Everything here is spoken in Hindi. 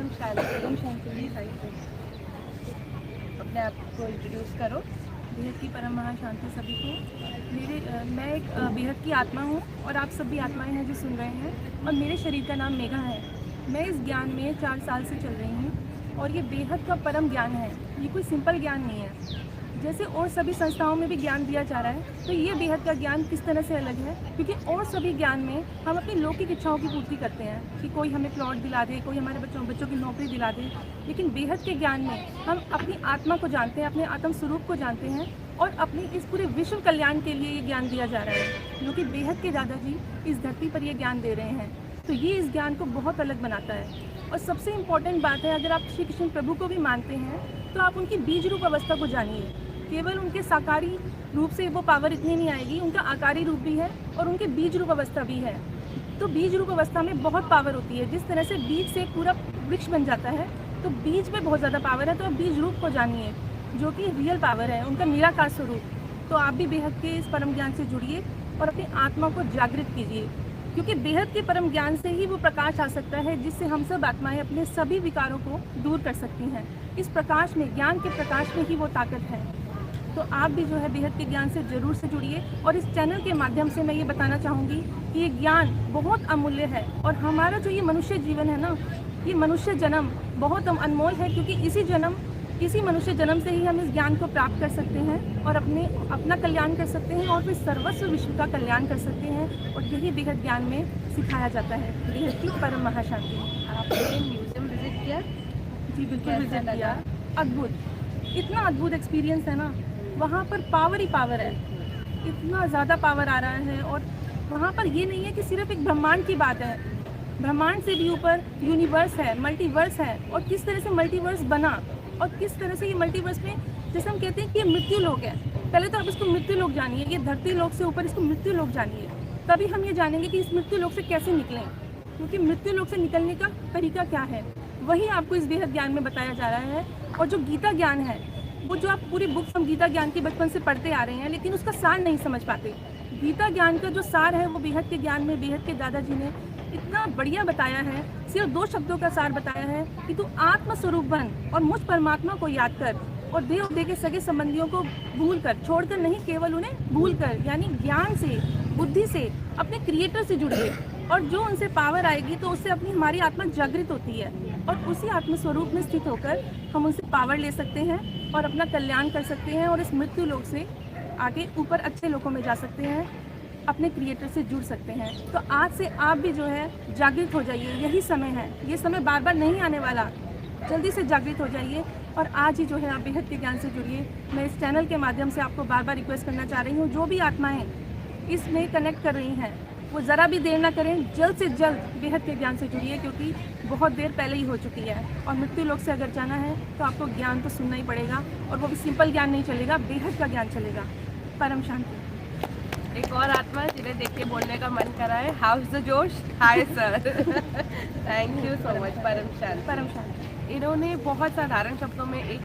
परम शांति अपने आप को इंट्रोड्यूस करो। बेहद की परम महाशांति सभी को। मैं एक बेहद की आत्मा हूँ और आप सभी आत्माएं हैं जो सुन रहे हैं, और मेरे शरीर का नाम मेघा है। मैं इस ज्ञान में 4 साल से चल रही हूँ और ये बेहद का परम ज्ञान है। ये कोई सिंपल ज्ञान नहीं है। जैसे और सभी संस्थाओं में भी ज्ञान दिया जा रहा है, तो ये बेहद का ज्ञान किस तरह से अलग है, क्योंकि और सभी ज्ञान में हम अपनी लौकिक इच्छाओं की पूर्ति करते हैं कि कोई हमें प्लॉट दिला दे, कोई हमारे बच्चों की नौकरी दिला दे। लेकिन बेहद के ज्ञान में हम अपनी आत्मा को जानते हैं, अपने आत्म स्वरूप को जानते हैं, और अपने इस पूरे विश्व कल्याण के लिए ये ज्ञान दिया जा रहा है, जो कि बेहद के दादाजी इस धरती पर ये ज्ञान दे रहे हैं। तो ये इस ज्ञान को बहुत अलग बनाता है। और सबसे इम्पॉर्टेंट बात है, अगर आप श्री कृष्ण प्रभु को भी मानते हैं तो आप उनकी बीज रूप अवस्था को जानिए। केवल उनके साकारी रूप से वो पावर इतनी नहीं आएगी, उनका आकारी रूप भी है और उनके बीज रूप अवस्था भी है। तो बीज रूप अवस्था में बहुत पावर होती है। जिस तरह से बीज से पूरा वृक्ष बन जाता है, तो बीज में बहुत ज़्यादा पावर है। तो आप बीज रूप को जानिए, जो कि रियल पावर है, उनका निराकार स्वरूप। तो आप भी बेहद के इस परम ज्ञान से जुड़िए और अपनी आत्मा को जागृत कीजिए, क्योंकि बेहद के परम ज्ञान से ही वो प्रकाश आ सकता है, जिससे हम सब आत्माएं अपने सभी विकारों को दूर कर सकती हैं। इस प्रकाश में, ज्ञान के प्रकाश में ही वो ताकत है। तो आप भी जो है बेहद के ज्ञान से ज़रूर से जुड़िए। और इस चैनल के माध्यम से मैं ये बताना चाहूँगी कि ये ज्ञान बहुत अमूल्य है, और हमारा जो ये मनुष्य जीवन है ना, ये मनुष्य जन्म बहुत अनमोल है, क्योंकि इसी मनुष्य जन्म से ही हम इस ज्ञान को प्राप्त कर सकते हैं और अपना कल्याण कर सकते हैं, और फिर सर्वस्व विश्व का कल्याण कर सकते हैं। और यही बेहद ज्ञान में सिखाया जाता है। बेहद की परम महाशांति। आपने म्यूजियम विजिट किया? जी बिल्कुल विजिट किया। अद्भुत, इतना अद्भुत एक्सपीरियंस है ना। वहाँ पर पावर ही पावर है, इतना ज़्यादा पावर आ रहा है। और वहाँ पर ये नहीं है कि सिर्फ एक ब्रह्मांड की बात है, ब्रह्मांड से भी ऊपर यूनिवर्स है, मल्टीवर्स है। और किस तरह से मल्टीवर्स बना, और किस तरह से ये मल्टीवर्स में, जैसे हम कहते हैं कि ये मृत्यु लोक है, पहले तो आप इसको मृत्यु लोक जानिए। ये धरती लोक से ऊपर इसको मृत्यु लोक जानिए, तभी हम ये जानेंगे कि इस मृत्यु लोक से कैसे निकलें। क्योंकि मृत्यु लोक से निकलने का तरीका क्या है, वही आपको इस बेहद ज्ञान में बताया जा रहा है। और जो गीता ज्ञान है, वो जो आप पूरी बुक्स हम गीता ज्ञान की बचपन से पढ़ते आ रहे हैं, लेकिन उसका सार नहीं समझ पाते। गीता ज्ञान का जो सार है, वो बेहद के ज्ञान में बेहद के दादाजी ने इतना बढ़िया बताया है। सिर्फ 2 शब्दों का सार बताया है कि तू आत्म स्वरूप बन और मुझ परमात्मा को याद कर, और देह और देह के सगे संबंधियों को भूल कर, छोड़कर नहीं, केवल उन्हें भूल कर, यानी ज्ञान से, बुद्धि से अपने क्रिएटर से जुड़िए। और जो उनसे पावर आएगी, तो उससे हमारी आत्मा जागृत होती है, और उसी आत्म स्वरूप में स्थित होकर हम उनसे पावर ले सकते हैं और अपना कल्याण कर सकते हैं, और इस मृत्यु लोक से आगे ऊपर अच्छे लोकों में जा सकते हैं, अपने क्रिएटर से जुड़ सकते हैं। तो आज से आप भी जो है जागृत हो जाइए। यही समय है, ये समय बार बार नहीं आने वाला। जल्दी से जागृत हो जाइए और आज ही जो है आप बेहद के ज्ञान से जुड़िए। मैं इस चैनल के माध्यम से आपको बार बार रिक्वेस्ट करना चाह रही हूँ, जो भी आत्माएं इसमें कनेक्ट कर रही हैं, वो ज़रा भी देर ना करें, जल्द से जल्द बेहद के ज्ञान से जुड़िए, क्योंकि बहुत देर पहले ही हो चुकी है। और मृत्यु लोक से अगर जाना है तो आपको ज्ञान तो सुनना ही पड़ेगा, और वो भी सिंपल ज्ञान नहीं चलेगा, बेहद का ज्ञान चलेगा। परम शांति। एक और आत्मा जिन्हें देख के बोलने का मन करा है, हाउ इज द जोश? Hi sir. Thank you so much. परम शांति। परम शांति। इन्होंने बहुत साधारण शब्दों में एक